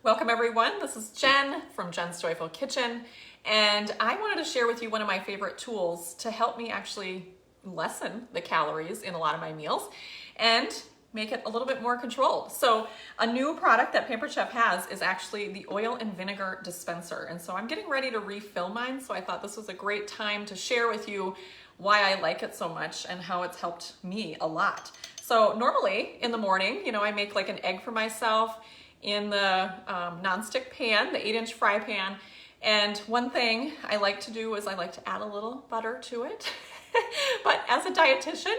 Welcome everyone, this is Jen from Jen's Joyful Kitchen, and I wanted to share with you one of my favorite tools to help me actually lessen the calories in a lot of my meals and make it a little bit more controlled. So a new product that Pampered Chef has is actually the oil and vinegar dispenser, and so I'm getting ready to refill mine, so I thought this was a great time to share with you why I like it so much and how it's helped me a lot. So normally in the morning, I make like an egg for myself in the nonstick pan, the 8-inch fry pan. And one thing I like to do is I like to add a little butter to it. But as a dietitian,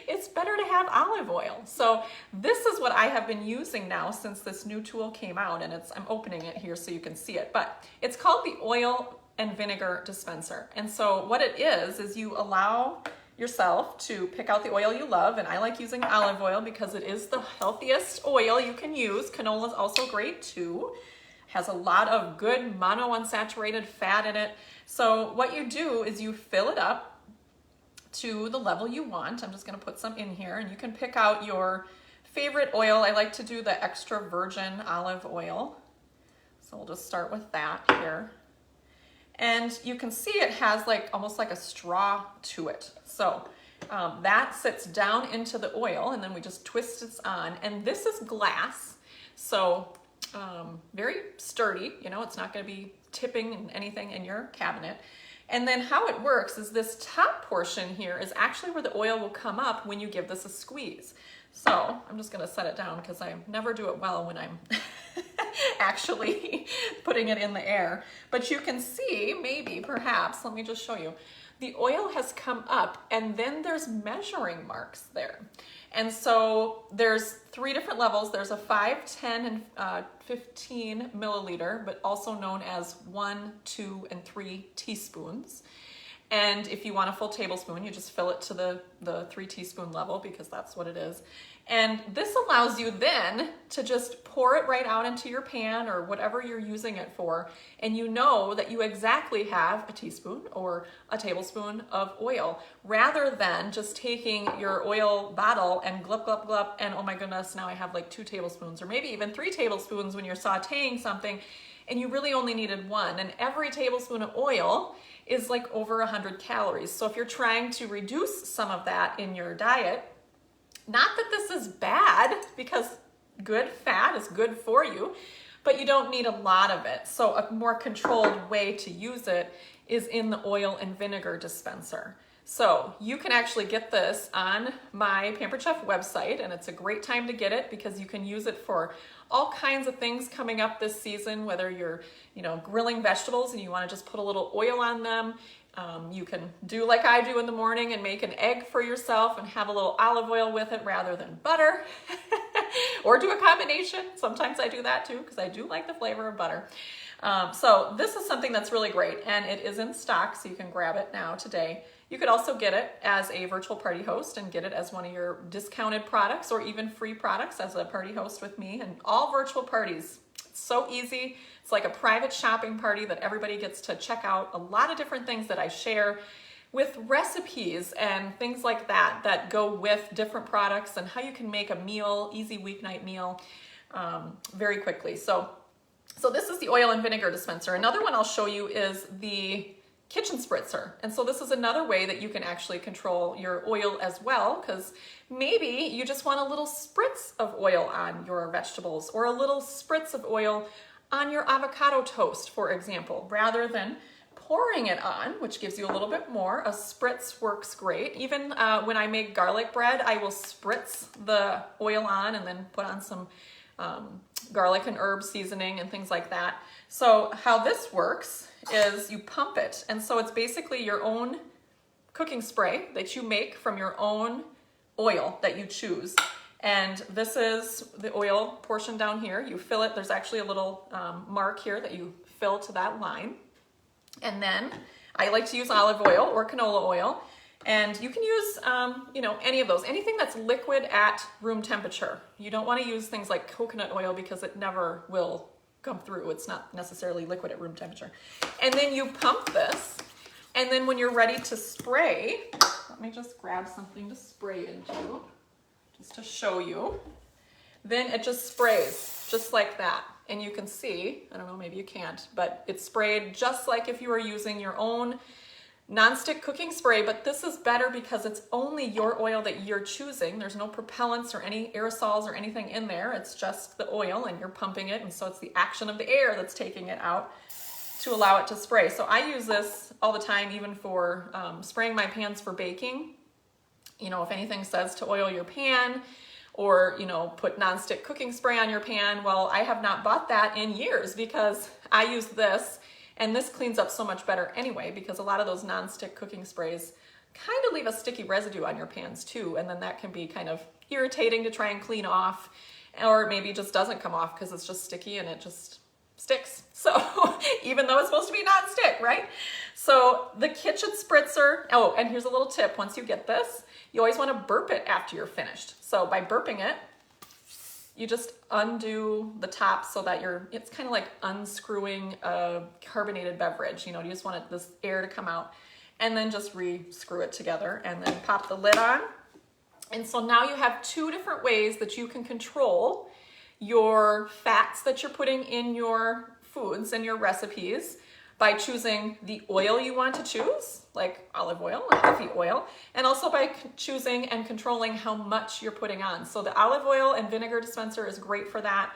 it's better to have olive oil. So this is what I have been using now since this new tool came out, and I'm opening it here so you can see it. But it's called the oil and vinegar dispenser. And so what it is you allow yourself to pick out the oil you love, and I like using olive oil because it is the healthiest oil you can use. Canola is also great too. Has a lot of good monounsaturated fat in it. So what you do is you fill it up to the level you want. I'm just going to put some in here, and you can pick out your favorite oil. I like to do the extra virgin olive oil. So we'll just start with that here. And you can see it has almost like a straw to it. So that sits down into the oil, and then we just twist it on. And this is glass, so very sturdy. It's not going to be tipping anything in your cabinet. And then how it works is this top portion here is actually where the oil will come up when you give this a squeeze. So I'm just going to set it down because I never do it well when I'm actually putting it in the air. But you can see, maybe, perhaps, let me just show you. The oil has come up, and then there's measuring marks there. And so there's 3 different levels. There's a 5, 10, and 15 milliliter, but also known as 1, 2, and 3 teaspoons. And if you want a full tablespoon, you just fill it to the 3 teaspoon level, because that's what it is. And this allows you then to just pour it right out into your pan or whatever you're using it for, and you know that you exactly have a teaspoon or a tablespoon of oil, rather than just taking your oil bottle and glub, glub, glub, and oh my goodness, now I have like 2 tablespoons or maybe even 3 tablespoons when you're sauteing something, and you really only needed 1. And every tablespoon of oil is like over 100 calories. So if you're trying to reduce some of that in your diet, not that this is bad, because good fat is good for you, but you don't need a lot of it. So a more controlled way to use it is in the oil and vinegar dispenser. So you can actually get this on my Pampered Chef website, and it's a great time to get it because you can use it for all kinds of things coming up this season, whether you're grilling vegetables and you want to just put a little oil on them. You can do like I do in the morning and make an egg for yourself and have a little olive oil with it rather than butter. Or do a combination. Sometimes I do that too because I do like the flavor of butter. So this is something that's really great, and it is in stock, so you can grab it now today. You could also get it as a virtual party host and get it as one of your discounted products or even free products as a party host with me, and all virtual parties. It's so easy. It's like a private shopping party that everybody gets to check out a lot of different things that I share with recipes and things like that go with different products, and how you can make a meal, easy weeknight meal, very quickly. So this is the oil and vinegar dispenser. Another one I'll show you is the kitchen spritzer. And so this is another way that you can actually control your oil as well, because maybe you just want a little spritz of oil on your vegetables, or a little spritz of oil on your avocado toast, for example, rather than pouring it on, which gives you a little bit more. A spritz works great. Even when I make garlic bread, I will spritz the oil on and then put on some garlic and herb seasoning and things like that. So how this works is you pump it, and so it's basically your own cooking spray that you make from your own oil that you choose. And this is the oil portion down here. You fill it. There's actually a little mark here that you fill to that line. And then I like to use olive oil or canola oil. And you can use, any of those, anything that's liquid at room temperature. You don't want to use things like coconut oil because it never will come through. It's not necessarily liquid at room temperature. And then you pump this, and then when you're ready to spray, let me just grab something to spray into, just to show you. Then it just sprays, just like that. and you can see, I don't know, maybe you can't, but it's sprayed just like if you were using your own nonstick cooking spray, but this is better because it's only your oil that you're choosing. There's no propellants or any aerosols or anything in there. It's just the oil and you're pumping it, and so it's the action of the air that's taking it out to allow it to spray. So I use this all the time, even for spraying my pans for baking. You know, if anything says to oil your pan or, you know, put nonstick cooking spray on your pan, well, I have not bought that in years because I use this. And this cleans up so much better anyway, because a lot of those nonstick cooking sprays kind of leave a sticky residue on your pans too. And then that can be kind of irritating to try and clean off, or maybe it just doesn't come off because it's just sticky and it just sticks. So even though it's supposed to be nonstick, right? So the kitchen spritzer, oh, and here's a little tip. Once you get this, you always want to burp it after you're finished. So by burping it, you just undo the top so that it's kind of like unscrewing a carbonated beverage. You know, you just want this air to come out, and then just re-screw it together and then pop the lid on. And so now you have two different ways that you can control your fats that you're putting in your foods and your recipes by choosing the oil you want to choose, like olive oil or coffee oil, and also by choosing and controlling how much you're putting on. So the olive oil and vinegar dispenser is great for that.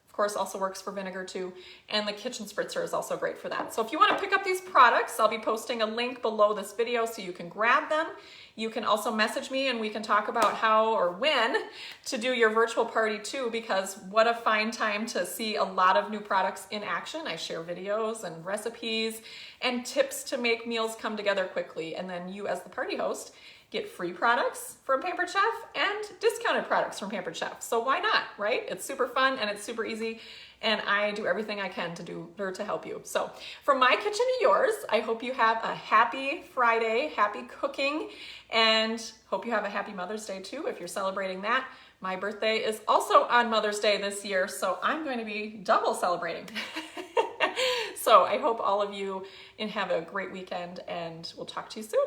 Of course, also works for vinegar too. And the kitchen spritzer is also great for that. So if you want to pick up these products, I'll be posting a link below this video so you can grab them. You can also message me and we can talk about how or when to do your virtual party too, because what a fine time to see a lot of new products in action. I share videos and recipes and tips to make meals come together quickly. And then you, as the party host, get free products from Pampered Chef and discounted products from Pampered Chef. So why not, right? It's super fun and it's super easy, and I do everything I can to help you. So from my kitchen to yours, I hope you have a happy Friday, happy cooking, and hope you have a happy Mother's Day too if you're celebrating that. My birthday is also on Mother's Day this year, so I'm going to be double celebrating. So I hope all of you have a great weekend, and we'll talk to you soon.